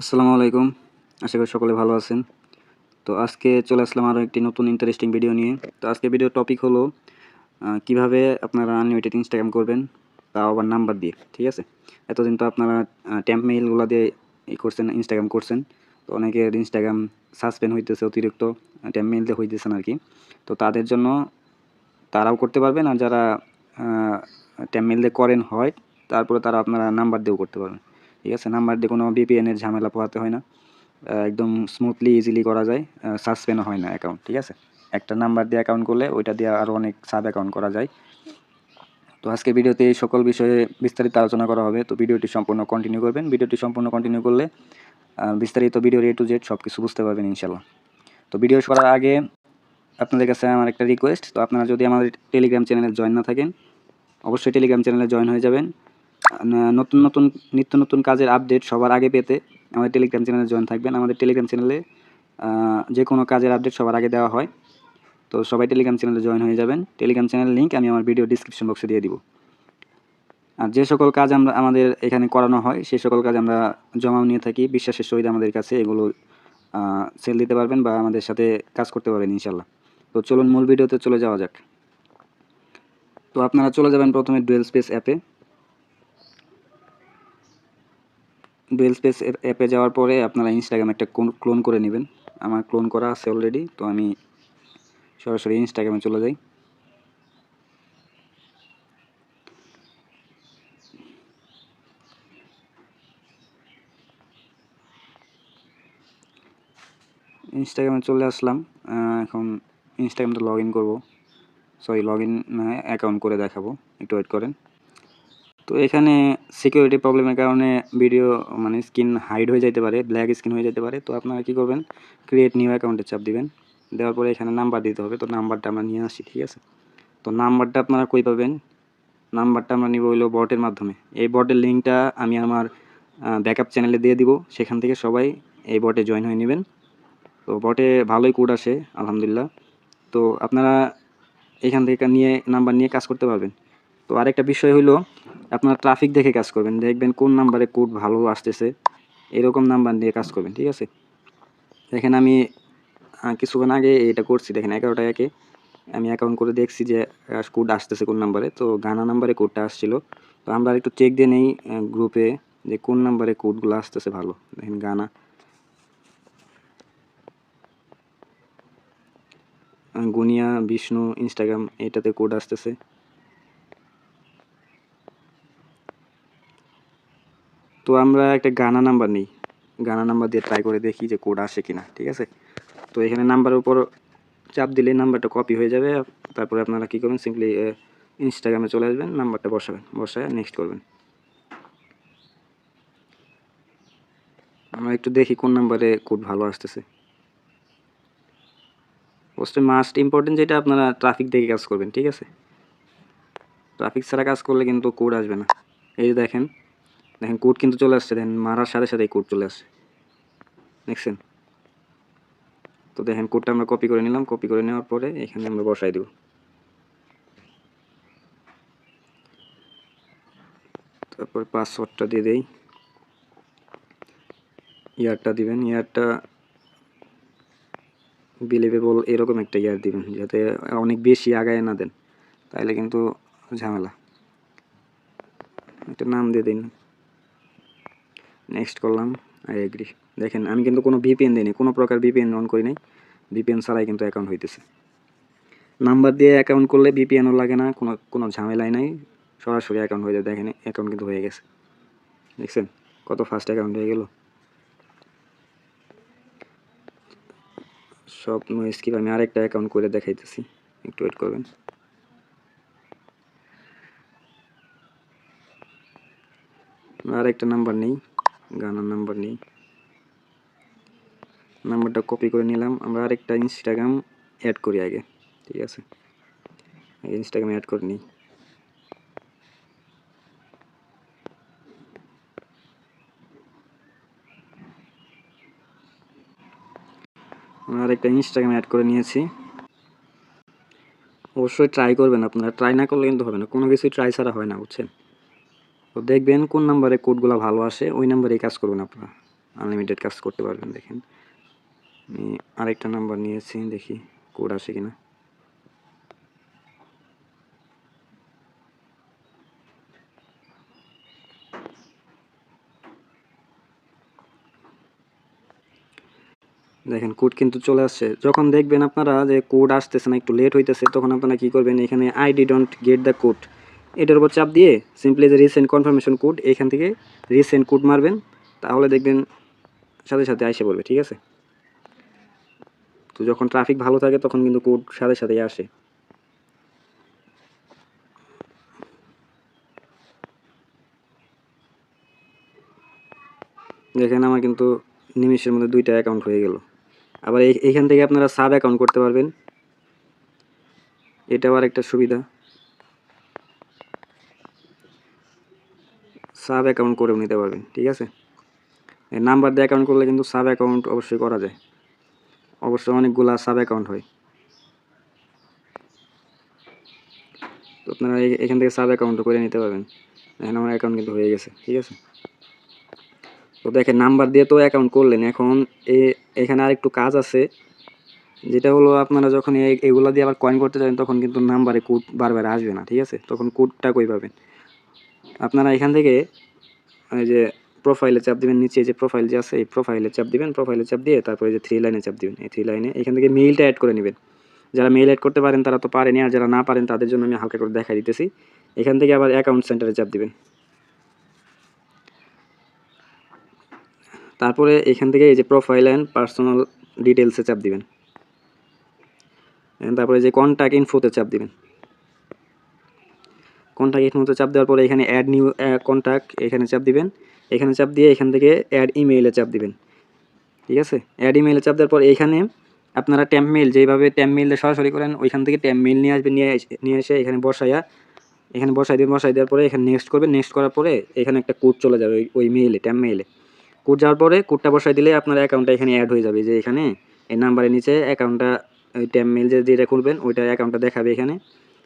আসসালামু আলাইকুম। আশা করি সকলে ভালো আছেন। তো আজকে চলে আসলাম আরও একটি নতুন ইন্টারেস্টিং ভিডিও নিয়ে। তো আজকে ভিডিওর টপিক হলো কিভাবে আপনারা আনলিমিটেড ইনস্টাগ্রাম করবেন, তাও আবার নাম্বার দিয়ে। ঠিক আছে? এতদিন তো আপনারা ট্যাম্প মেইলগুলো দিয়ে করছেন, ইনস্টাগ্রাম করছেন। তো অনেকের ইনস্টাগ্রাম সাসপেন্ড হইতেছে, অতিরিক্ত ট্যাম্প মেইল দিয়ে হইতেছেন আরকি। তো তাদের জন্য তারাও করতে পারবেন, আর যারা ট্যাম্প মেইল দিয়ে করেন হয়, তারপরে তারা আপনারা নাম্বার দিয়েও করতে পারবেন। ঠিক আছে? নাম্বার দিয়ে কোনো VPN এর ঝামেলা পোহাতে হয় না। একদম স্মুথলি ইজিলি করা যায়, সাসপেন্ডও হয় না অ্যাকাউন্ট। ঠিক আছে? একটা নাম্বার দিয়ে অ্যাকাউন্ট করলে ওইটা দিয়ে আরও অনেক সাব অ্যাকাউন্ট করা যায়। তো আজকের ভিডিওতে এই সকল বিষয়ে বিস্তারিত আলোচনা করা হবে। তো ভিডিওটি সম্পূর্ণ কন্টিনিউ করবেন। ভিডিওটি সম্পূর্ণ কন্টিনিউ করলে বিস্তারিত ভিডিওর A to Z সব কিছু বুঝতে পারবেন ইনশাল্লাহ। তো ভিডিও করার আগে আপনাদের কাছে আমার একটা রিকোয়েস্ট, তো আপনারা যদি আমাদের টেলিগ্রাম চ্যানেলে জয়েন না থাকেন, অবশ্যই টেলিগ্রাম চ্যানেলে জয়েন হয়ে যাবেন। নতুন নতুন নিত্য নতুন কাজের আপডেট সবার আগে পেতে আমাদের টেলিগ্রাম চ্যানেলে জয়েন থাকবেন। আমাদের টেলিগ্রাম চ্যানেলে যে কোনো কাজের আপডেট সবার আগে দেওয়া হয়। তো সবাই টেলিগ্রাম চ্যানেলে জয়েন হয়ে যাবেন। টেলিগ্রাম চ্যানেলের লিঙ্ক আমি আমার ভিডিও ডিসক্রিপশন বক্সে দিয়ে দিব। আর যে সকল কাজ আমাদের এখানে করানো হয়, সেই সকল কাজ আমরা জমাও নিয়ে থাকি বিশ্বাসের সহিত আমাদের কাছে। এগুলো সেল দিতে পারবেন বা আমাদের সাথে কাজ করতে পারবেন ইনশাল্লাহ। তো চলুন মূল ভিডিওতে চলে যাওয়া যাক। তো আপনারা চলে যাবেন প্রথমে ডুয়েল স্পেস অ্যাপে। ডুয়েল স্পেস অ্যাপে যাওয়ার পরে আপনারা ইনস্টাগ্রাম একটা ক্লোন করে নেবেন। আমার ক্লোন করা আছে অলরেডি, তো আমি সরাসরি ইনস্টাগ্রামে চলে যাই। ইনস্টাগ্রামে চলে আসলাম। এখন ইনস্টাগ্রামটা লগ ইন করবো, সরি লগ ইন না, অ্যাকাউন্ট করে দেখাবো, একটু ওয়েট করেন। তো এখানে সিকিউরিটি প্রবলেমের কারণে ভিডিও মানে স্ক্রিন হাইড হয়ে যেতে পারে, ব্ল্যাক স্ক্রিন হয়ে যেতে পারে। তো আপনারা কী করবেন, ক্রিয়েট নিউ অ্যাকাউন্টে চাপ দিবেন। দেওয়ার পরে এখানে নাম্বার দিতে হবে। তো নাম্বারটা আমরা নিয়ে আসি। ঠিক আছে? তো নাম্বারটা আপনারা কই পাবেন? নাম্বারটা আমরা নিব হইলো বটের মাধ্যমে। এই বটের লিঙ্কটা আমি আমার ব্যাকআপ চ্যানেলে দিয়ে দিব, সেখান থেকে সবাই এই বটে জয়েন হয়ে নেবেন। তো বটে ভালোই কোড আসে আলহামদুলিল্লাহ। তো আপনারা এখান থেকে নাম্বার নিয়ে কাজ করতে পারবেন। তো আরেকটা বিষয় হলো, আপনারা ট্রাফিক দেখে কাজ করবেন, দেখবেন কোন নাম্বারে কোড ভালো আসতেছে, এরকম নাম্বার দিয়ে কাজ করবেন। ঠিক আছে? দেখেন আমি কিছুক্ষণ আগে এটা করছি, দেখেন 11টা একে আমি অ্যাকাউন্ট করে দেখছি যে কোড আসতেছে কোন নাম্বারে। তো গানা নাম্বারে কোডটা আসছিল। তো আমরা একটু চেক দিয়ে নেই গ্রুপে যে কোন নাম্বারে কোডগুলো আসতেছে ভালো। দেখেন গানা, গুনিয়া, বিষ্ণু, ইনস্টাগ্রাম, এটাতে কোড আসতেছে। তো আমরা একটা গানা নাম্বার নিই, গানা নাম্বার দিয়ে ট্রাই করে দেখি যে কোড আসে কিনা। ঠিক আছে? তো এখানে নাম্বারের উপর চাপ দিলে নাম্বারটা কপি হয়ে যাবে। তারপরে আপনারা কী করবেন, সিম্পলি ইনস্টাগ্রামে চলে আসবেন, নাম্বারটা বসাবেন, বসায় নেক্সট করবেন। আমরা একটু দেখি কোন নাম্বারে কোড ভালো আসতেছে। পোস্টে মাস্ট ইম্পর্টেন্ট যেটা, আপনারা ট্রাফিক দেখে কাজ করবেন। ঠিক আছে? ট্রাফিক ছাড়া কাজ করলে কিন্তু কোড আসবে না। এই যে দেখেন, দেখেন কোড কিন্তু চলে আসছে, দেখেন মারার সাথে সাথেই কোড চলে আসছে, দেখছেন? তো দেখেন কোডটা আমরা কপি করে নিলাম, কপি করে নেওয়ার পরে এখানে আমরা বসাই দেব। তারপর পাসওয়ার্ডটা দিয়ে দেই, ইয়ারটা দিবেন, ইয়ারটা বিলিভেবল এরকম একটা ইয়ার দিবেন, যাতে অনেক বেশি আগায় না দেন, তাইলে কিন্তু ঝামেলা। একটা নাম দিয়ে দিন, নেক্সট করলাম, আই এগ্রি। দেখেন আমি কিন্তু কোনো VPN দিইনি, কোনো প্রকার VPN অন করি নাই, VPN ছাড়াই কিন্তু অ্যাকাউন্ট হইতেছে। নাম্বার দিয়ে অ্যাকাউন্ট করলে VPNও লাগে না, কোনো ঝামেলাই নাই, সরাসরি অ্যাকাউন্ট হয়ে যায়। দেখেন অ্যাকাউন্ট কিন্তু হয়ে গেছে, দেখছেন কত ফাস্ট অ্যাকাউন্ট হয়ে গেল। সব নো স্কিপ। আমি আরেকটা অ্যাকাউন্ট করে দেখাইতেছি, একটু ওয়েট করবেন। আরেকটা নাম্বার নেই, গানার নাম্বার নেই, নাম্বারটা কপি করে নিলাম। আমরা আরেকটা ইনস্টাগ্রাম অ্যাড করি আগে। ঠিক আছে? ইনস্টাগ্রাম অ্যাড করে নিই। আমরা আরেকটা ইনস্টাগ্রাম অ্যাড করে নিয়েছি। অবশ্যই ট্রাই করবেন, আপনারা ট্রাই না করলে কিন্তু হবে না, কোনো কিছুই ট্রাই ছাড়া হয় না, বুঝছেন? তো দেখবেন কোন নাম্বারে কোডগুলো ভালো আসে, ওই নাম্বারেই কাজ করবেন আপনারা। আনলিমিটেড কাজ করতে পারবেন। দেখেন আমি আরেকটা নাম্বার নিয়েছি, দেখি কোড আসে কিনা। দেখেন কোড কিন্তু চলে আসছে। যখন দেখবেন আপনারা যে কোড আসতেছে না, একটু লেট হইতেছে, তখন আপনারা কি করবেন, এখানে ID don't get the code এটার উপর চাপ দিয়ে সিম্পলি যে রিসেন্ট কনফার্মেশন কোড, এখান থেকে রিসেন্ট কোড মারবেন, তাহলে দেখবেন সাথে সাথে আইসে পড়বে। ঠিক আছে, তো যখন ট্রাফিক ভালো থাকে তখন কিন্তু কোড সাথে সাথেই আসে। দেখেন আমার কিন্তু নিমিশের মধ্যে 2টা অ্যাকাউন্ট হয়ে গেল। আবার এইখান থেকে আপনারা সাব অ্যাকাউন্ট করতে পারবেন, এটাও আর একটা সুবিধা। সাব অ্যাকাউন্ট করেও নিতে পারবেন। ঠিক আছে, নাম্বার দিয়ে অ্যাকাউন্ট করলে কিন্তু সাব অ্যাকাউন্ট অবশ্যই করা যায়, অবশ্যই অনেকগুলা সাব অ্যাকাউন্ট হয়। তো আপনারা এখান থেকে সাব অ্যাকাউন্টও করে নিতে পারবেন। এখন আমার অ্যাকাউন্ট কিন্তু হয়ে গেছে। ঠিক আছে, তো দেখেন নাম্বার দিয়ে তো অ্যাকাউন্ট করলেন, এখন এখানে আরেকটু কাজ আছে, যেটা হলো আপনারা যখন এগুলো দিয়ে আবার কয়েন করতে যাবেন তখন কিন্তু নাম্বারে কোড বারবার আসবে না। ঠিক আছে, তখন কোডটা কই পাবেন, আপনারা এখান থেকে এই যে প্রোফাইলে চাপ দিবেন, নিচে যে প্রোফাইল যে আছে এই প্রোফাইলে চাপ দিবেন, প্রোফাইলে চাপ দিয়ে তারপরে যে 3 লাইনে চাপ দিবেন, এই 3 লাইনে এখান থেকে মেইলটা অ্যাড করে নেবেন। যারা মেইল অ্যাড করতে পারেন তারা তো পারেনি, আর যারা না পারেন তাদের জন্য আমি হালকা করে দেখাই দিতেছি। এখান থেকে আবার অ্যাকাউন্ট সেন্টারে চাপ দিবেন, তারপরে এখান থেকে এই যে প্রোফাইল অ্যান্ড পার্সোনাল ডিটেলসে চাপ দিবেন, তারপরে যে কন্ট্যাক্ট ইনফোতে চাপ দিবেন। কন্ট্যাক্ট ইনফোতে চাপ দেওয়ার পরে এখানে অ্যাড নিউ কন্ট্যাক্ট এখানে চাপ দিবেন, এখানে চাপ দিয়ে এখান থেকে অ্যাড ইমেইলে চাপ দিবেন। ঠিক আছে, অ্যাড ইমেইলে চাপ দেওয়ার পর এখানে আপনারা ট্যাম্প মেইল যেভাবে ট্যাম্প মেইলে সরাসরি করেন ওইখান থেকে ট্যাম্প মেইল নিয়ে আসবেন, নিয়ে এসে এখানে বসাই দিবেন। বসাই দেওয়ার পরে এখানে নেক্সট করবেন, নেক্সট করার পরে এখানে একটা কোড চলে যাবে ওই মেইলে, ট্যাম্প মেইলে কোড যাওয়ার পরে কোডটা বসাই দিলে আপনার অ্যাকাউন্টটা এখানে অ্যাড হয়ে যাবে। যে এখানে এই নাম্বারের নিচে অ্যাকাউন্টটা ওই ট্যাম্প মেইল যেটা খুলবেন ওইটা অ্যাকাউন্টটা দেখাবে। এখানে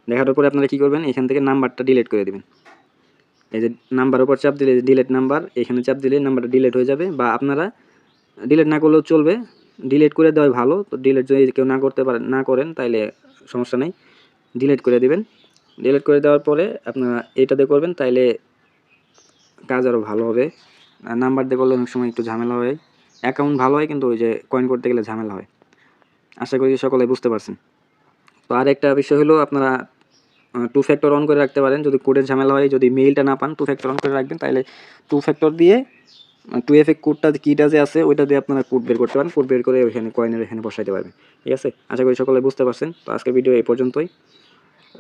দেখানোর পরে আপনারা কী করবেন, এখান থেকে নাম্বারটা ডিলিট করে দেবেন। এই যে নাম্বার উপর চাপ দিলে ডিলিট নাম্বার, এখানে চাপ দিলে নাম্বারটা ডিলিট হয়ে যাবে। বা আপনারা ডিলিট না করলেও চলবে, ডিলিট করে দেওয়াই ভালো। তো ডিলিট যদি কেউ না করতে পারেন, না করেন তাইলে সমস্যা নেই, ডিলিট করে দিবেন। ডিলিট করে দেওয়ার পরে আপনারা এইটাতে করবেন, তাইলে কাজ আরও ভালো হবে। আর নাম্বার দিয়ে করলে অনেক সময় একটু ঝামেলা হয়, অ্যাকাউন্ট ভালো হয় কিন্তু ওই যে কয়েন করতে গেলে ঝামেলা হয়। আশা করি সকলে বুঝতে পারছেন। তো আর একটা বিষয় হলো আপনারা 2 ফ্যাক্টর অন করে রাখতে পারেন। যদি কোডের ঝামেলা হয়, যদি মেইলটা না পান 2 ফ্যাক্টর অন করে রাখবেন, তাহলে 2 ফ্যাক্টর দিয়ে 2FA কোডটা কিটা যে আছে ওইটা দিয়ে আপনারা কোড বের করতে পারেন, কোড বের করে ওইখানে কয়েনের এখানে বসাইতে পারবেন। ঠিক আছে, আশা করি সকলে বুঝতে পারছেন। তো আজকের ভিডিও এই পর্যন্তই।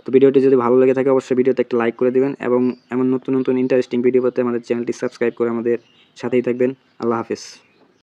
তো ভিডিওটি যদি ভালো লেগে থাকে অবশ্যই ভিডিওতে একটা লাইক করে দিবেন, এবং এমন নতুন নতুন ইন্টারেস্টিং ভিডিও পেতে আমাদের চ্যানেলটি সাবস্ক্রাইব করে আমাদের সাথেই থাকবেন। আল্লাহ হাফেজ।